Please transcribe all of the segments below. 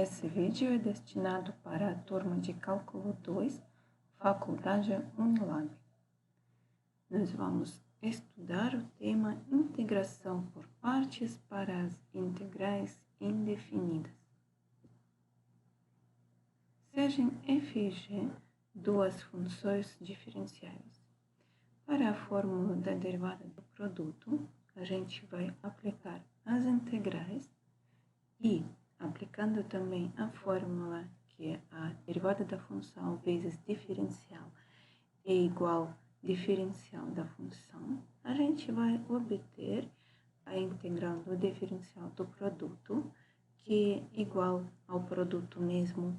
Esse vídeo é destinado para a turma de Cálculo 2, Faculdade Unilab. Nós vamos estudar o tema Integração por partes para as integrais indefinidas. Sejam f e g duas funções diferenciais. Para a fórmula da derivada do produto, a gente vai aplicar as integrais e, aplicando também a fórmula que é a derivada da função vezes diferencial é igual a diferencial da função, a gente vai obter a integral do diferencial do produto, que é igual ao produto mesmo,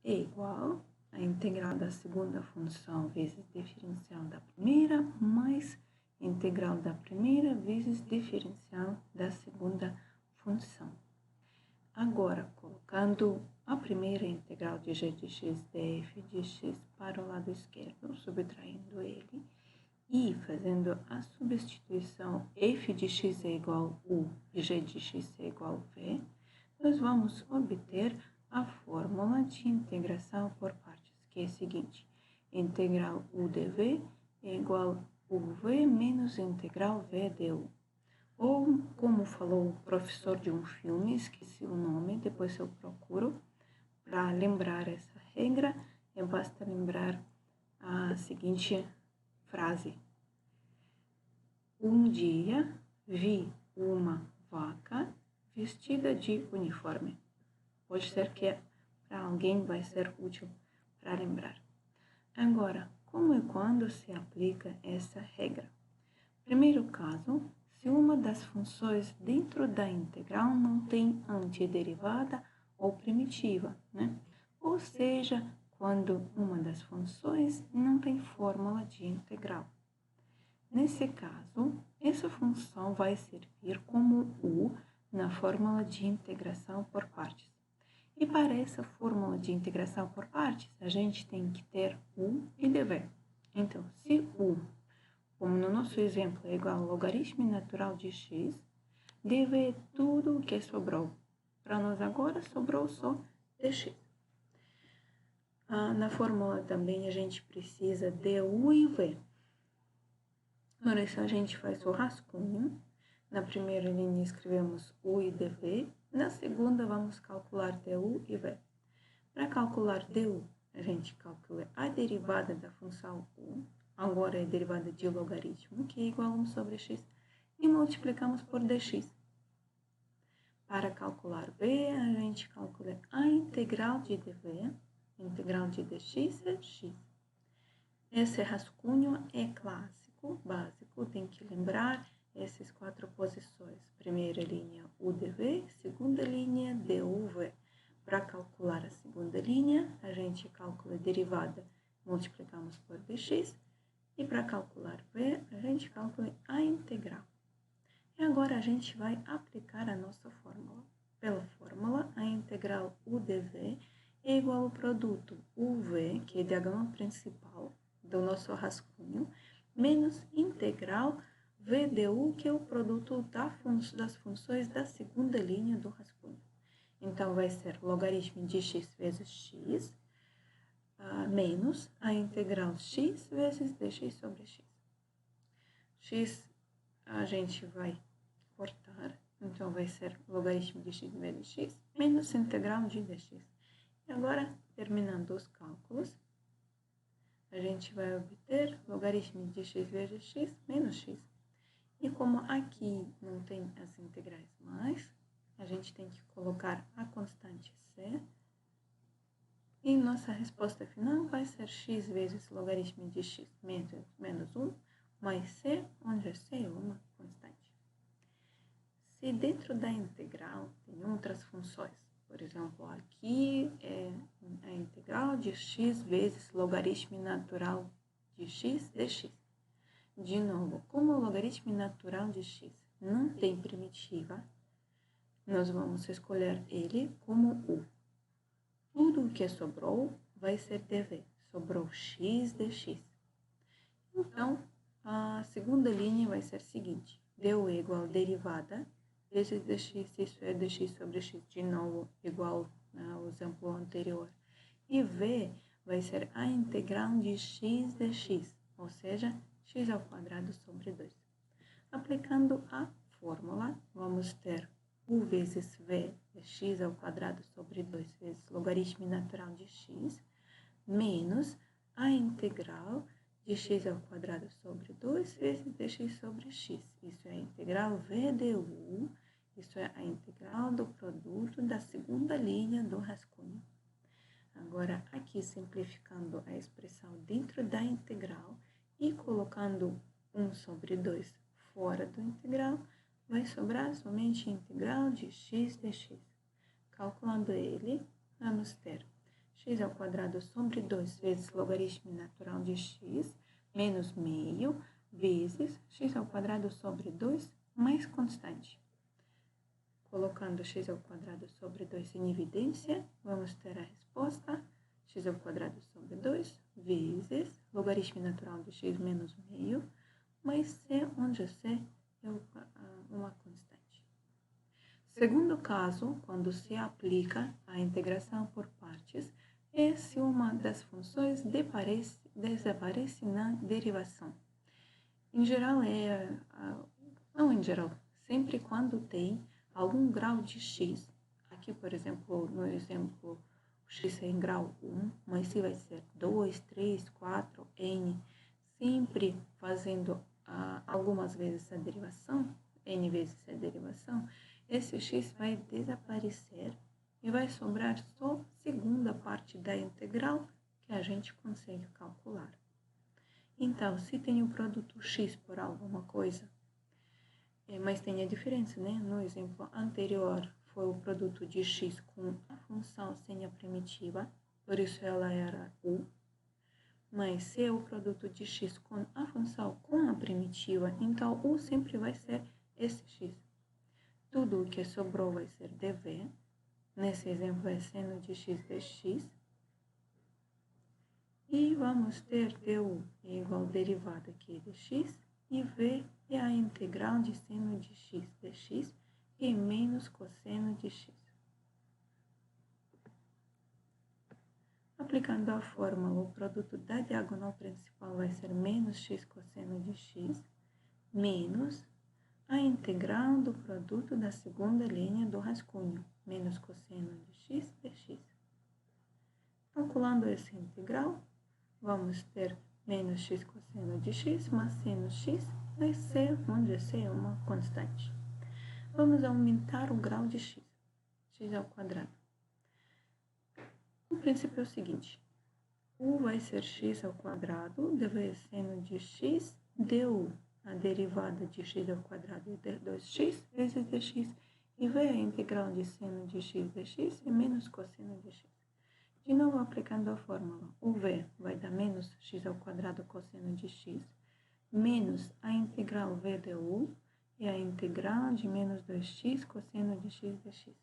é igual a integral da segunda função vezes diferencial da primeira, mais integral da primeira vezes diferencial da segunda função. Agora, colocando a primeira integral de g de x df de x para o lado esquerdo, subtraindo ele, e fazendo a substituição f de x é igual a u e g de x é igual a v, nós vamos obter a fórmula de integração por partes, que é a seguinte: integral u dv é igual a uv menos integral v du. Ou, como falou o professor de um filme, esqueci o nome, depois eu procuro. Para lembrar essa regra, basta lembrar a seguinte frase: um dia vi uma vaca vestida de uniforme. Pode ser que para alguém vai ser útil para lembrar. Agora, como e quando se aplica essa regra? Primeiro caso, se uma das funções dentro da integral não tem antiderivada ou primitiva, né? Ou seja, quando uma das funções não tem fórmula de integral. Nesse caso, essa função vai servir como u na fórmula de integração por partes. E para essa fórmula de integração por partes, a gente tem que ter u e dv. Então, se u, como no nosso exemplo, é igual ao logaritmo natural de x, dv é tudo o que sobrou. Para nós agora, sobrou só dx. Na fórmula também a gente precisa de u e v. Por isso, a gente faz o rascunho. Na primeira linha, escrevemos u e dv. Na segunda, vamos calcular du e v. Para calcular du, a gente calcula a derivada da função u. Agora é a derivada de logaritmo, que é igual a 1 sobre x, e multiplicamos por dx. Para calcular v, a gente calcula a integral de dv, integral de dx é x. Esse rascunho é clássico, básico, tem que lembrar essas quatro posições. Primeira linha, u dv, segunda linha, duv. Para calcular a segunda linha, a gente calcula a derivada, multiplicamos por dx. E para calcular v, a gente calcula a integral. E agora a gente vai aplicar a nossa fórmula. Pela fórmula, a integral u dv é igual ao produto uv, que é a diagonal principal do nosso rascunho, menos integral v du, que é o produto das funções da segunda linha do rascunho. Então, vai ser logaritmo de x vezes x, menos a integral x vezes dx sobre x. X a gente vai cortar, então vai ser logaritmo de x vezes x, menos integral de dx. E agora, terminando os cálculos, a gente vai obter logaritmo de x vezes x menos x. E como aqui não tem as integrais mais, a gente tem que colocar a constante c. E nossa resposta final vai ser x vezes logaritmo de x menos 1, mais c, onde c é uma constante. Se dentro da integral tem outras funções, por exemplo, aqui é a integral de x vezes logaritmo natural de x dx. De novo, como o logaritmo natural de x não tem primitiva, nós vamos escolher ele como u. Tudo o que sobrou vai ser dv. Sobrou x dx. Então, a segunda linha vai ser a seguinte: du é igual a derivada vezes dx, isso é dx sobre x, de novo, igual ao exemplo anterior. E v vai ser a integral de x dx, ou seja, x ao quadrado sobre 2. Aplicando a fórmula, vamos ter u vezes v é x ao quadrado sobre 2 vezes logaritmo natural de x, menos a integral de x ao quadrado sobre 2 vezes dx sobre x. Isso é a integral v du, isso é a integral do produto da segunda linha do rascunho. Agora, aqui simplificando a expressão dentro da integral e colocando 1 sobre 2 fora do integral, vai sobrar somente a integral de x dx. Calculando ele, vamos ter x ao quadrado sobre 2 vezes logaritmo natural de x, menos meio, vezes x ao quadrado sobre 2 mais constante. Colocando x ao quadrado sobre 2 em evidência, vamos ter a resposta x ao quadrado sobre 2 vezes logaritmo natural de x menos meio, mais c, onde c é uma constante. Segundo caso, quando se aplica a integração por partes, é se uma das funções desaparece na derivação. Em geral, não em geral, sempre quando tem algum grau de x, aqui, por exemplo, no exemplo, o x é em grau 1, mas se vai ser 2, 3, 4, n, sempre fazendo algumas vezes a derivação, n vezes a derivação, esse x vai desaparecer e vai sobrar só a segunda parte da integral que a gente consegue calcular. Então, se tem o produto x por alguma coisa, mas tem a diferença, né? No exemplo anterior, foi o produto de x com a função sem a primitiva, por isso ela era u. Mas se é o produto de x com a função com a primitiva, então u sempre vai ser esse x. Tudo o que sobrou vai ser dv. Nesse exemplo é seno de x dx. E vamos ter du igual a derivada aqui de x. E v é a integral de seno de x dx e menos cosseno de x. Aplicando a fórmula, o produto da diagonal principal vai ser menos x cosseno de x, menos a integral do produto da segunda linha do rascunho, menos cosseno de x dx. Calculando essa integral, vamos ter menos x cosseno de x, mais seno x, vai ser, onde c é uma constante. Vamos aumentar o grau de x, x ao quadrado. O princípio é o seguinte, u vai ser x ao quadrado, dv seno de x, du, a derivada de x ao quadrado de 2x vezes dx, e v é a integral de seno de x dx e menos cosseno de x. De novo, aplicando a fórmula, o v vai dar menos x ao quadrado cosseno de x, menos a integral v du, e a integral de menos 2x cosseno de x dx.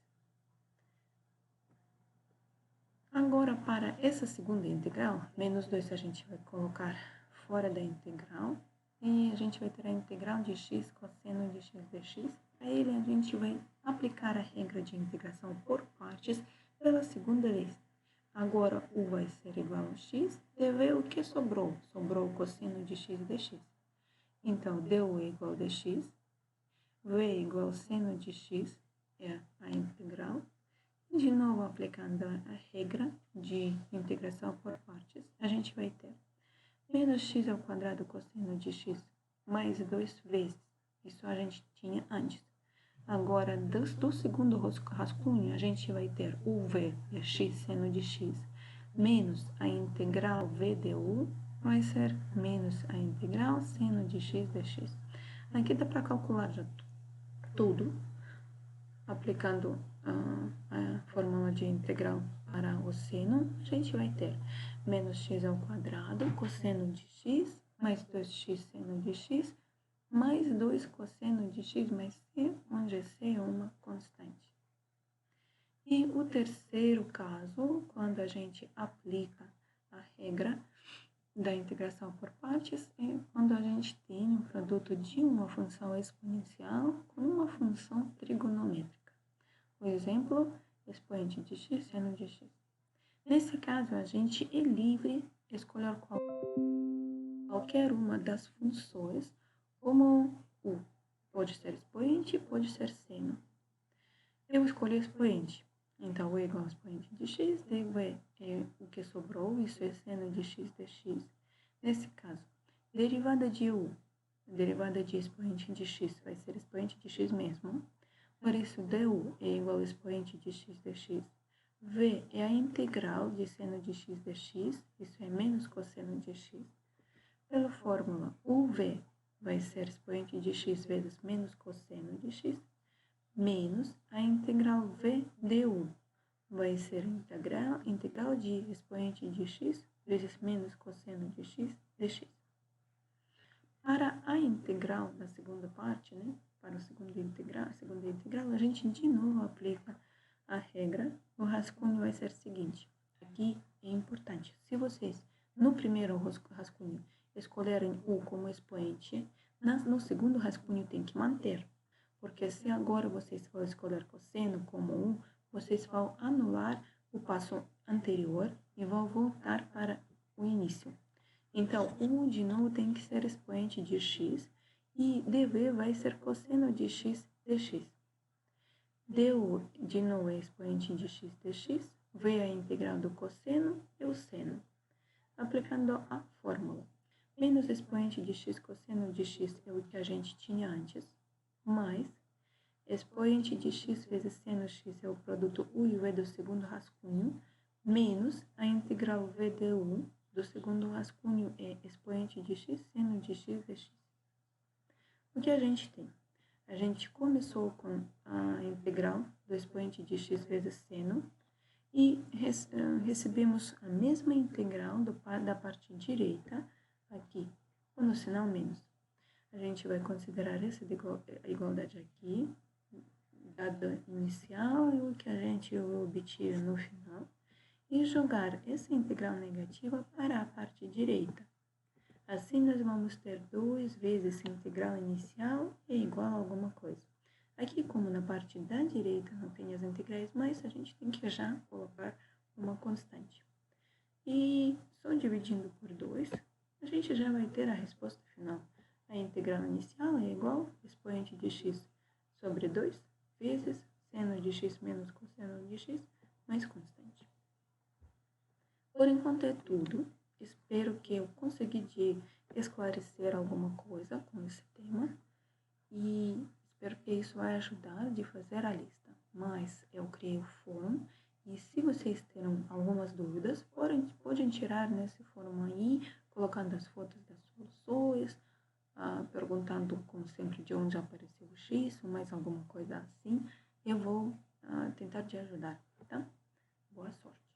Agora, para essa segunda integral, menos 2 a gente vai colocar fora da integral, e a gente vai ter a integral de x cosseno de x dx. Para ele, a gente vai aplicar a regra de integração por partes pela segunda vez. Agora, u vai ser igual a x, dv o que sobrou? Sobrou o cosseno de x dx. Então, du é igual a dx, v é igual a seno de x, é a integral. De novo, aplicando a regra de integração por partes, a gente vai ter menos x ao quadrado cosseno de x mais 2 vezes. Isso a gente tinha antes. Agora, do segundo rascunho, a gente vai ter o v é x seno de x menos a integral v du, vai ser menos a integral seno de x dx. Aqui dá para calcular já tudo, aplicando a fórmula de integral para o seno, a gente vai ter menos x ao quadrado cosseno de x mais 2x seno de x mais 2 cosseno de x mais c, onde c é uma constante. E o terceiro caso, quando a gente aplica a regra da integração por partes é quando a gente tem um produto de uma função exponencial com uma função trigonométrica. O exemplo, expoente de x, seno de x. Nesse caso, a gente é livre de escolher qualquer uma das funções, como u. Pode ser expoente, pode ser seno. Eu escolhi expoente. Então, u é igual a expoente de x, digo é o que sobrou, isso é seno de x dx. Nesse caso, derivada de u, derivada de expoente de x vai ser expoente de x mesmo. Por isso, du é igual a expoente de x dx. V é a integral de seno de x dx, isso é menos cosseno de x. Pela fórmula, uv vai ser expoente de x vezes menos cosseno de x, menos a integral v du, vai ser integral de expoente de x vezes menos cosseno de x dx. Para a integral da segunda parte, né, para a segunda integral, a gente de novo aplica a regra. O rascunho vai ser o seguinte, aqui é importante, se vocês no primeiro rascunho escolherem u como expoente, no segundo rascunho tem que manter, porque se agora vocês vão escolher cosseno como u, vocês vão anular o passo anterior e vão voltar para o início. Então, u de novo tem que ser expoente de x e dv vai ser cosseno de x dx. Du de novo é expoente de x dx, v é a integral do cosseno e o seno. Aplicando a fórmula, menos expoente de x cosseno de x é o que a gente tinha antes, mais expoente de x vezes seno x é o produto u e v do segundo rascunho, menos a integral v du do segundo rascunho é expoente de x seno de x dx. O que a gente tem? A gente começou com a integral do expoente de x vezes seno e recebemos a mesma integral da parte direita aqui, com o sinal menos. A gente vai considerar essa igualdade aqui, dada inicial e o que a gente obteve no final, e jogar essa integral negativa para a parte direita. Assim, nós vamos ter 2 vezes a integral inicial é igual a alguma coisa. Aqui, como na parte da direita não tem as integrais mais, a gente tem que já colocar uma constante. E só dividindo por 2, a gente já vai ter a resposta final. A integral inicial é igual a expoente de x sobre 2 vezes seno de x menos cosseno de x mais constante. Por enquanto é tudo. Espero que eu consegui esclarecer alguma coisa com esse tema e espero que isso vai ajudar de fazer a lista. Mas eu criei o fórum e se vocês terem algumas dúvidas, podem tirar nesse fórum aí, colocando as fotos das soluções, perguntando, como sempre, de onde apareceu o x, ou mais alguma coisa assim. Eu vou tentar te ajudar, tá? Boa sorte!